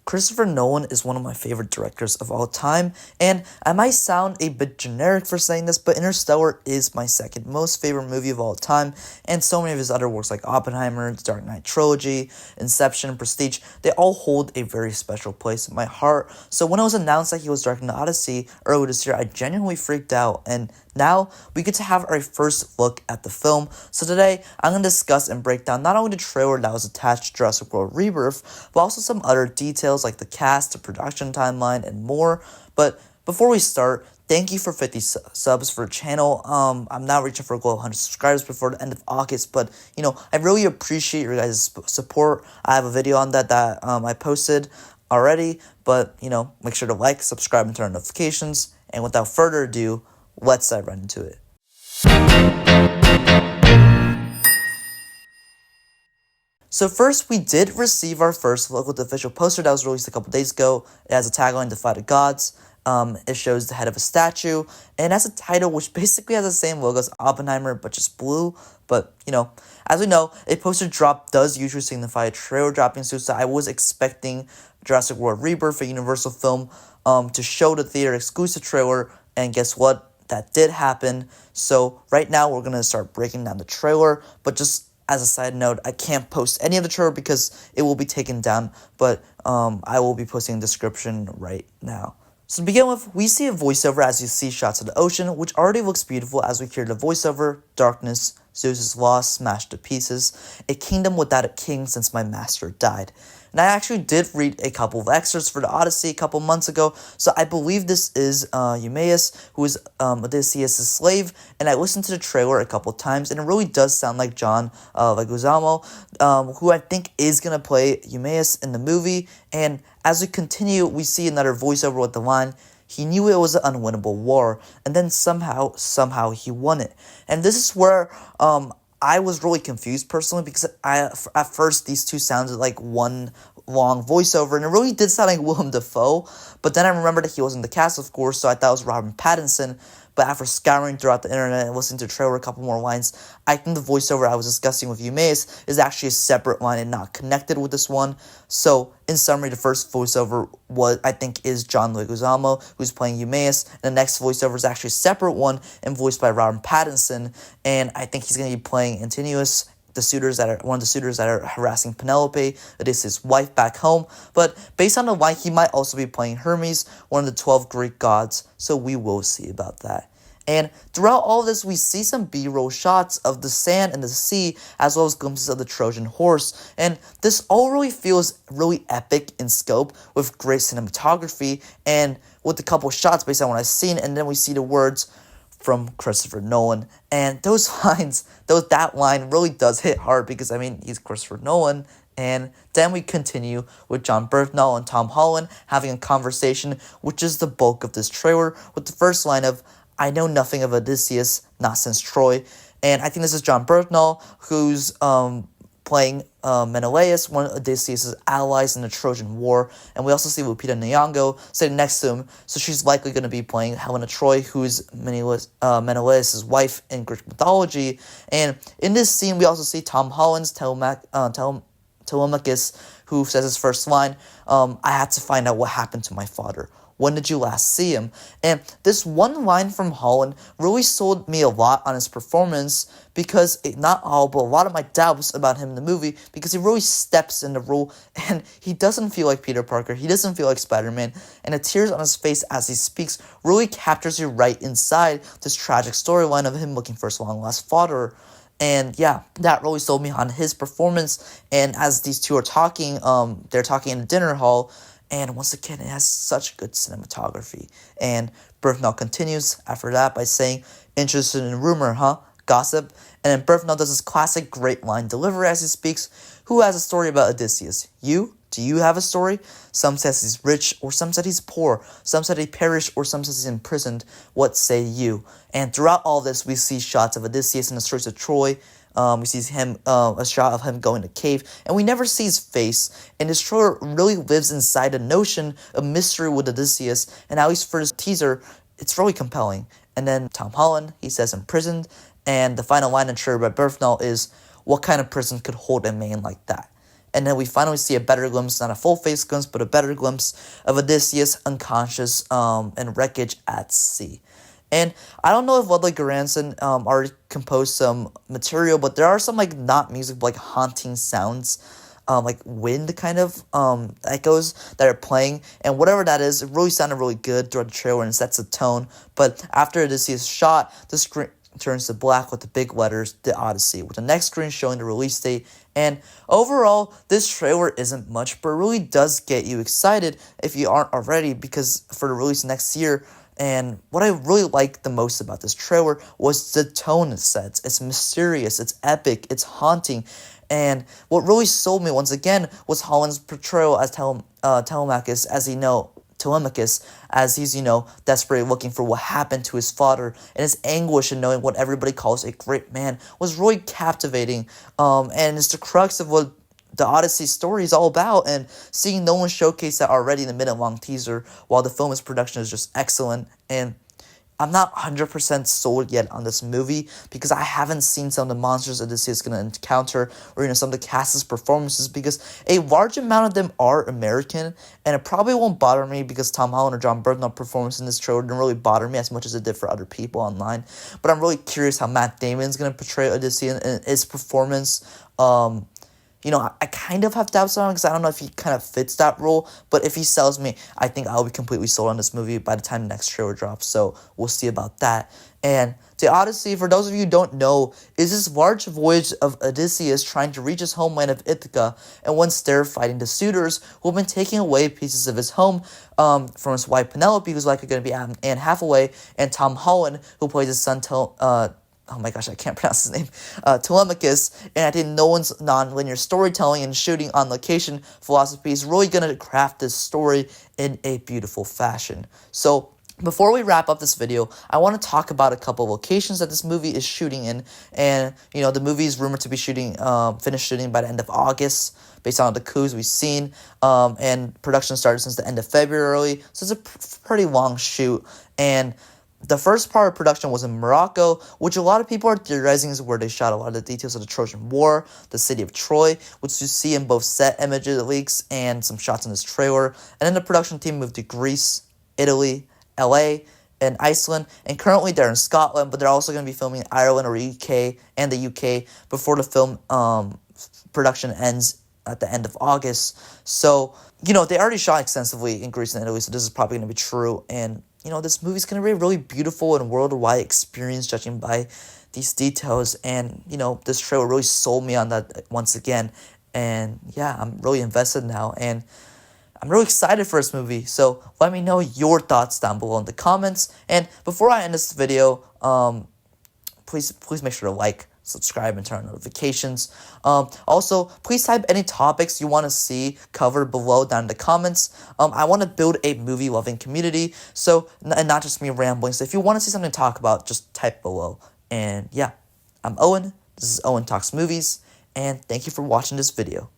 Christopher Nolan is one of my favorite directors of all time, and I might sound a bit generic for saying this, but Interstellar is my second most favorite movie of all time, and so many of his other works like Oppenheimer, the Dark Knight trilogy, Inception, Prestige, they all hold a very special place in my heart. So when it was announced that he was directing the Odyssey earlier this year, I genuinely freaked out, and now we get to have our first look at the film. So today, I'm going to discuss and break down not only the trailer that was attached to Jurassic World Rebirth, but also some other details like the cast, the production timeline, and more. But before we start, thank you for 50 subs for the channel. I'm now reaching for a goal of 100 subscribers before the end of August, but I really appreciate your guys' support. I have a video on that I posted already, but make sure to like, subscribe, and turn on notifications. And without further ado, let's dive right into it. So first, we did receive our first look with the official poster that was released a couple days ago. It has a tagline, Defy the Gods. It shows the head of a statue, and it has a title which basically has the same logo as Oppenheimer, but just blue. But, as we know, a poster drop does usually signify a trailer dropping soon, so I was expecting Jurassic World Rebirth, a Universal film, to show the theater exclusive trailer, and guess what? That did happen. So right now, we're going to start breaking down the trailer, but just as a side note, I can't post any of the trailer because it will be taken down, but I will be posting a description right now. So to begin with, we see a voiceover as you see shots of the ocean, which already looks beautiful as we hear the voiceover, darkness, Zeus is lost, smashed to pieces, a kingdom without a king since my master died. And I actually did read a couple of excerpts for the Odyssey a couple months ago, so I believe this is Eumaeus, who is Odysseus' slave, and I listened to the trailer a couple times, and it really does sound like John Leguizamo, who I think is going to play Eumaeus in the movie. And as we continue, we see another voiceover with the line, he knew it was an unwinnable war, and then somehow he won it. And this is where I was really confused personally, because at first these two sounded like one long voiceover, and it really did sound like Willem Dafoe, but then I remembered that he wasn't in the cast, of course, so I thought it was Robert Pattinson. But after scouring throughout the internet and listening to the trailer a couple more lines, I think the voiceover I was discussing with Eumaeus is actually a separate line and not connected with this one. So, in summary, the first voiceover is John Leguizamo, who's playing Eumaeus, and the next voiceover is actually a separate one and voiced by Robert Pattinson, and I think he's going to be playing Antinous, one of the suitors that are harassing Penelope, Odysseus' wife, back home. But based on the line, he might also be playing Hermes, one of the 12 Greek gods, so we will see about that. And throughout all of this, we see some B-roll shots of the sand and the sea, as well as glimpses of the Trojan horse. And this all really feels really epic in scope, with great cinematography, and with a couple shots based on what I've seen, and then we see the words from Christopher Nolan, and those lines, that line really does hit hard, because he's Christopher Nolan. And then we continue with Jon Bernthal and Tom Holland having a conversation, which is the bulk of this trailer, with the first line of, I know nothing of Odysseus, not since Troy. And I think this is Jon Bernthal, who's playing Menelaus, one of Odysseus' allies in the Trojan War. And we also see Lupita Nyong'o sitting next to him, so she's likely going to be playing Helena Troy, who's Menelaus' wife in Greek mythology. And in this scene, we also see Tom Holland's Telemachus, who says his first line, I had to find out what happened to my father. When did you last see him? And this one line from Holland really sold me a lot on his performance, because not all, but a lot of my doubts about him in the movie, because he really steps in the role, and he doesn't feel like Peter Parker, he doesn't feel like Spider-Man, and the tears on his face as he speaks really captures you right inside this tragic storyline of him looking for his long-lost father. And yeah, that really sold me on his performance. And as these two are talking, they're talking in the dinner hall, and once again, it has such good cinematography. And Bernthal continues after that by saying, interested in rumor, huh? Gossip? And then Bernthal does his classic great line delivery as he speaks. Who has a story about Odysseus? You? Do you have a story? Some says he's rich, or some said he's poor. Some said he perished, or some says he's imprisoned. What say you? And throughout all this, we see shots of Odysseus in the streets of Troy. We see a shot of him going to cave, and we never see his face. And this trailer really lives inside the notion of mystery with Odysseus, and at least for this teaser, it's really compelling. And then Tom Holland, he says imprisoned, and the final line in trailer by Bernthal is, what kind of prison could hold a man like that? and then we finally see a better glimpse, not a full face glimpse, but a better glimpse of Odysseus unconscious and wreckage at sea. And I don't know if Ludwig Göransson already composed some material, but there are some like not music, but like haunting sounds, like wind kind of echoes that are playing, and whatever that is, it really sounded really good throughout the trailer and sets the tone. But after Odysseus shot, the screen turns to black with the big letters, The Odyssey, with the next screen showing the release date. And overall, this trailer isn't much, but it really does get you excited if you aren't already, because for the release next year. And what I really liked the most about this trailer was the tone it sets. It's mysterious, it's epic, it's haunting. And what really sold me once again was Holland's portrayal as Telemachus, Telemachus, as he's, desperately looking for what happened to his father, and his anguish in knowing what everybody calls a great man was really captivating. And it's the crux of what the Odyssey story is all about, and seeing no one showcase that already in the minute-long teaser, while the film's production is just excellent. And I'm not 100% sold yet on this movie, because I haven't seen some of the monsters Odysseus is going to encounter, or some of the cast's performances, because a large amount of them are American, and it probably won't bother me, because Tom Holland or John Bernthal performance in this trailer didn't really bother me as much as it did for other people online. But I'm really curious how Matt Damon's going to portray Odysseus in his performance. I kind of have doubts on him, because I don't know if he kind of fits that role, but if he sells me, I think I'll be completely sold on this movie by the time the next trailer drops, so we'll see about that. And the Odyssey, for those of you who don't know, is this large voyage of Odysseus trying to reach his homeland of Ithaca, and once there fighting the suitors who have been taking away pieces of his home from his wife Penelope, who's likely going to be Anne Hathaway, and Tom Holland, who plays his son oh my gosh, I can't pronounce his name, Telemachus. And I think Nolan's non-linear storytelling and shooting on location philosophy is really going to craft this story in a beautiful fashion. So before we wrap up this video, I want to talk about a couple of locations that this movie is shooting in. And, the movie is rumored to be finished shooting by the end of August, based on the clues we've seen. And production started since the end of February, so it's a pretty long shoot. And the first part of production was in Morocco, which a lot of people are theorizing is where they shot a lot of the details of the Trojan War, the city of Troy, which you see in both set images leaks and some shots in this trailer. And then the production team moved to Greece, Italy, LA, and Iceland, and currently they're in Scotland, but they're also going to be filming in Ireland or UK and the UK before the film production ends at the end of August. So, they already shot extensively in Greece and Italy, so this is probably going to be true. And this movie's going to be a really beautiful and worldwide experience, judging by these details. And, this trailer really sold me on that once again. And, yeah, I'm really invested now. And I'm really excited for this movie. So let me know your thoughts down below in the comments. And before I end this video, please make sure to like, subscribe, and turn on notifications. Also, please type any topics you want to see covered below down in the comments. I want to build a movie-loving community, and not just me rambling. So if you want to see something to talk about, just type below. And yeah, I'm Owen. This is Owen Talks Movies, and thank you for watching this video.